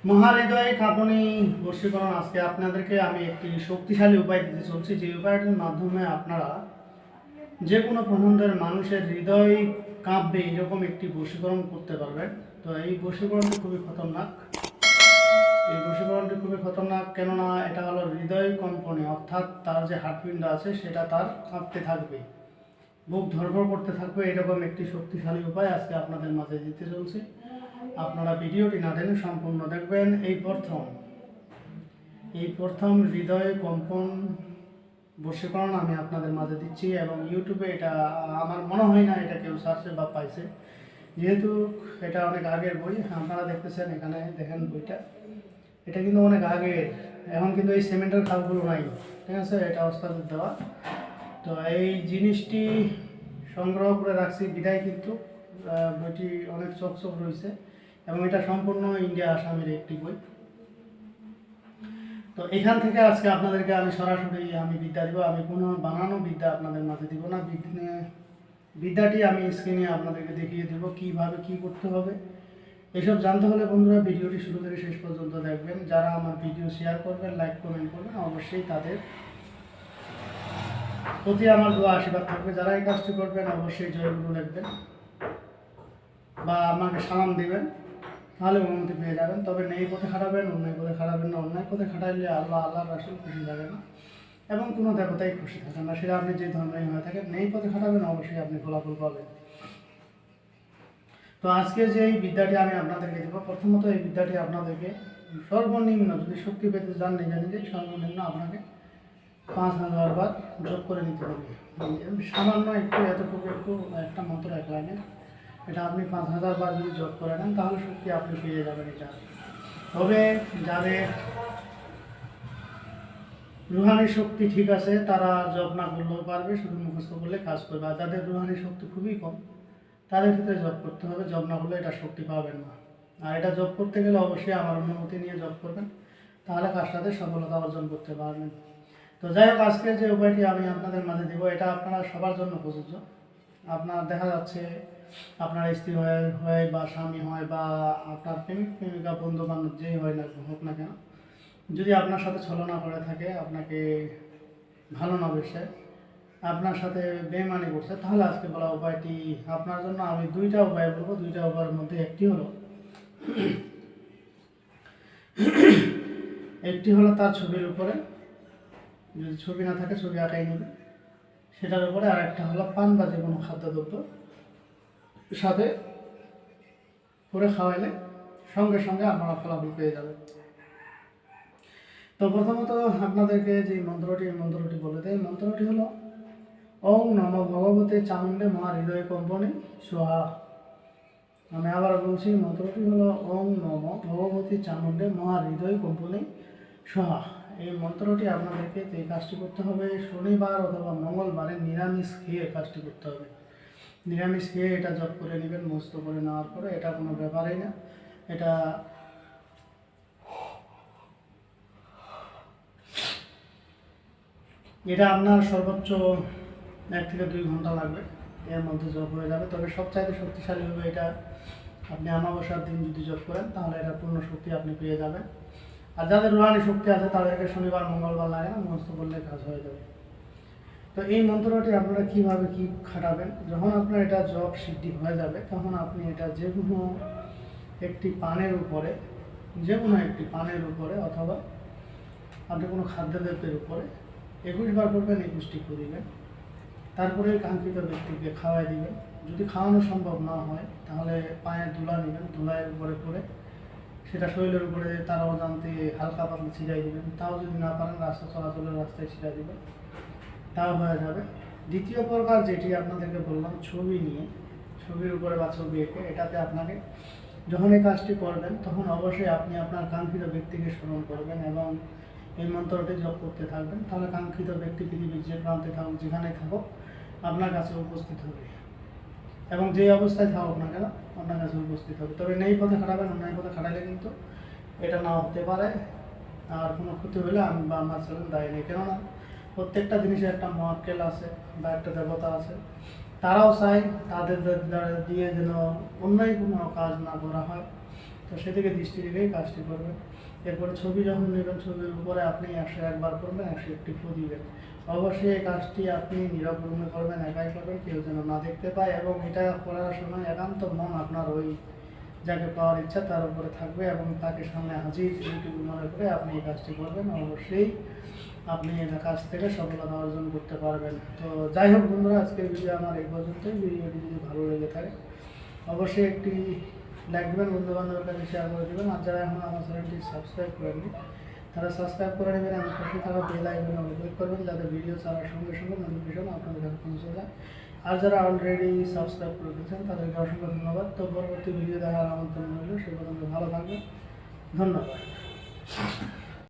মহাহৃদয় কাঁপুনি বশীকরণ। আজকে আপনাদেরকে আমি একটি শক্তিশালী উপায় দিতে চলছি, যে উপায়টির মাধ্যমে আপনারা যে কোনো পছন্দের মানুষের হৃদয় কাঁপবে এরকম একটি বশীকরণ করতে পারবেন। তো এই বশীকরণটি খুবই খতরনাক। এই বশীকরণটি খুবই খতরনাক, কেননা এটা হলো হৃদয় কম্পনে, অর্থাৎ তার যে হার্টপিন্ড আছে সেটা তার কাঁপতে থাকবে, বুক ধড়ফড় করতে থাকবে। এরকম একটি শক্তিশালী উপায় আজকে আপনাদের মাঝে দিতে চলছি। আপনারা ভিডিওটি না টেনে সম্পূর্ণ দেখবেন। এই প্রথম হৃদয় কম্পন বশীকরণ আমি আপনাদের মাঝে দিচ্ছি, এবং ইউটিউবে এটা আমার মনে হয় না এটা কেউ সার্চে বা পাইছে, যেহেতু এটা অনেক আগের বই। আপনারা দেখতেছেন, এখানে দেখেন বইটা, এটা কিন্তু অনেক আগের। এখন কিন্তু এই সিমেন্টের খালগুলো নাই, ঠিক আছে, এটা ওস্তাদের দেওয়া। তো এই জিনিসটি সংগ্রহ করে রাখছি বিদায় কিন্তু বইটি অনেক চকচক রয়েছে, এবং এটা সম্পূর্ণ ইন্ডিয়া আসামের একটি বই। তো এখান থেকে আজকে আপনাদেরকে আমি সরাসরি বিদ্যা দিব। আমি কোনো বানানো বিদ্যা আপনাদের মাঝে দিব না। বিদ্যাটি আমি স্ক্রিনে আপনাদেরকে দেখিয়ে দেব কীভাবে কী করতে হবে। এসব জানতে হলে বন্ধুরা ভিডিওটি শুরু থেকে শেষ পর্যন্ত দেখবেন। যারা আমার ভিডিও শেয়ার করবেন, লাইক কমেন্ট করবেন, অবশ্যই তাদের প্রতি আমার দোয়া আশীর্বাদ থাকবে। যারা এই কাজটি করবেন অবশ্যই জয়গুরু লিখবেন বা আমাকে সালাম দিবেন, তাহলে উন্নতি পেয়ে যাবেন। তবে নেই পথে খাটাবেন, অন্যায় পথে খাটাবেন না। অন্যায় পথে খাটাইলে আল্লাহ রাসূল খুশি থাকে না, এবং কোনো দেবতাই খুশি থাকে না, সেটা আপনি যে ধর্মেই হয়ে থাকেন। নেই পথে খাটাবেন, অবশ্যই আপনি ফলাফল পাবেন। তো আজকে যে এই বিদ্যাটি আমি আপনাদেরকে দেবো, প্রথমত এই বিদ্যাটি আপনাদেরকে সর্বনিম্ন, যদি শক্তি পেতে চান নিজে নিজেই, সর্বনিম্ন আপনাকে 5000 বার জপ করে নিতে হবে। সামান্য একটু, এতটুকু একটু, একটা মন্ত্র এক লাইনে, এটা আপনি 5000 বার যদি জপ করে নেন তাহলে শক্তি আপনি পেয়ে যাবেন এটা। তবে যাদের রুহানি শক্তি ঠিক আছে তারা জপ না করলেও পারবে, শুধু মুখস্থ করলে কাজ করবে। আর যাদের রুহানি শক্তি খুবই কম তাদের ক্ষেত্রে জব করতে হবে, জব না করলে এটা শক্তি পাবেন না। আর এটা জব করতে গেলে অবশ্যই আমার অনুমতি নিয়ে জব করবেন, তাহলে কাজটাতে সফলতা অর্জন করতে পারবেন। তো যাই হোক, আজকে যে উপায়টি আমি আপনাদের মাঝে দিব এটা আপনারা সবার জন্য প্রযোজ্য। আপনার দেখা যাচ্ছে আপনার স্ত্রী হয় বা স্বামী হয় বা আপনার প্রেমিক প্রেমিকা বন্ধু বান্ধব যেই হয় না হোক না কেন, যদি আপনার সাথে ছলনা করে থাকে, আপনাকে ভালো না বেসে আপনার সাথে বেমানি করছে, তাহলে আজকে বলা উপায়টি আপনার জন্য। আমি দুইটা উপায় বলবো, দুইটা উপায়ের মধ্যে একটি হলো তার ছবির উপরে, যদি ছবি না থাকে ছবি আঁকাই নেবে সেটার উপরে, আর একটা হলো পান বা যে কোনো খাদ্যদ্রব্য সাথে করে খাওয়াইলে সঙ্গে সঙ্গে আপনারা ফলাফল পেয়ে যাবেন। তো প্রথমত আপনাদেরকে যে মন্ত্রটি বলে দেয়, মন্ত্রটি হলো ওং নম ভগবতে চামুণ্ডে মহাহৃদয় কম্পনে স্বাহা। আমি আবার বলছি, মন্ত্রটি হলো ওং নম ভগবতী চামুণ্ডে মহাহৃদয় কম্পনে স্বাহা। এই মন্ত্রটি আপনাদেরকে এই কাজটি করতে হবে শনিবার অথবা মঙ্গলবারে নিরামিষ খেয়ে কাজটি করতে হবে। নিরামিষ খেয়ে এটা জপ করে নেবেন, মুস্ত করে নেওয়ার পরে, এটা কোনো ব্যাপারই না। এটা এটা আপনার সর্বোচ্চ 1 থেকে 2 ঘন্টা লাগবে, এর মধ্যে জব হয়ে যাবে। তবে সবচাইতে শক্তিশালী হবে এটা আপনি অমাবস্যার দিন যদি জব করেন, তাহলে এটা পূর্ণ শক্তি আপনি পেয়ে যাবেন। আর যাদের রুহানি শক্তি আছে তাদেরকে শনিবার মঙ্গলবার লাগে না, মুখস্থ করলে কাজ হয়ে যাবে। তো এই মন্ত্রটি আপনারা কীভাবে কী খাটাবেন, যখন আপনার এটা জব সিদ্ধি হয়ে যাবে তখন আপনি এটা যে কোনো একটি পানের উপরে, অথবা আপনি কোনো খাদ্যদ্রব্যের উপরে 21 বার করবেন, 21টি করিবেন। তারপরে কাঙ্ক্ষিত ব্যক্তিকে খাওয়াই দিবেন। যদি খাওয়ানো সম্ভব না হয় তাহলে পায়ের ধুলা নেবেন, ধুলার উপরে করে সেটা শরীরের উপরে তার অজান্তে হালকা পাতলা ছিটাই দেবেন। তাও যদি না পারেন রাস্তা চলাচলের রাস্তায় ছিটাই দেবেন, তাও হয়ে যাবে। দ্বিতীয় প্রকার যেটি আপনাদেরকে বললাম, ছবির উপরে বা ছবি এঁকে, এটাতে আপনাকে যখন এই কাজটি করবেন তখন অবশ্যই আপনি আপনার কাঙ্ক্ষিত ব্যক্তিকে স্মরণ করবেন এবং এই মন্ত্রটি জপ করতে থাকবেন। তাহলে কাঙ্ক্ষিত ব্যক্তি পৃথিবীর যে প্রান্তে থাকুক, যেখানে থাকুক, আপনার কাছে উপস্থিত হবে, এবং যে অবস্থায় থাকুক না কেন আপনার কাছে উপস্থিত হবে। তবে নেই পথে খাটাবেন, অন্যায় পথে খাটাইলে কিন্তু এটা না হতে পারে, আর কোনো ক্ষতি হলে আমি বা আমার ছেলেন দায়ী নেই। কেননা প্রত্যেকটা জিনিসের একটা মহাক্কেল আছে বা একটা দেবতা আছে, তারাও চায় তাদের দ্বারা দিয়ে যেন অন্যায় কোনো কাজ না করা হয়। তো সেদিকে দৃষ্টি রেখেই কাজটি করবেন। এরপরে ছবি যখন নেবেন, ছবির উপরে আপনি 101 বার করবেন, 101টি ফু দিবেন। অবশ্যই এই কাজটি আপনি নীরব রুমে করবেন, একাই করবেন, কেউ যেন না দেখতে পায়, এবং এটা করার সময় একান্ত মন আপনার ওই যাকে পাওয়ার ইচ্ছা তার উপরে থাকবে, এবং তাকে সামনে হাজির এইটুকু মনে করে আপনি এই কাজটি করবেন। অবশ্যই আপনি এই কাজ থেকে সফলতা অর্জন করতে পারবেন। তো যাই হোক বন্ধুরা, আজকের ভিডিও আমার এই পর্যন্তই। ভিডিওটি যদি ভালো লেগে থাকে অবশ্যই একটি লাইক দেবেন, বন্ধু বান্ধবের কাছে শেয়ার করে দেবেন। আর যারা এখন আমার চ্যানেলটি সাবস্ক্রাইব করেননি তারা সাবস্ক্রাইব করে নেবেন এবং পাশে থাকা বেল আইকনে ক্লিক করবেন, যাতে ভিডিও ছাড়ার সঙ্গে সঙ্গে নোটিফিকেশন আপনাদের কাছে পৌঁছে যায়। আর যারা অলরেডি সাবস্ক্রাইব করে দিয়েছেন তাদেরকে অসংখ্য ধন্যবাদ। তো পরবর্তী ভিডিও দেখার আমন্ত্রণ রইল। সে পর্যন্ত ভালো থাকবেন। ধন্যবাদ।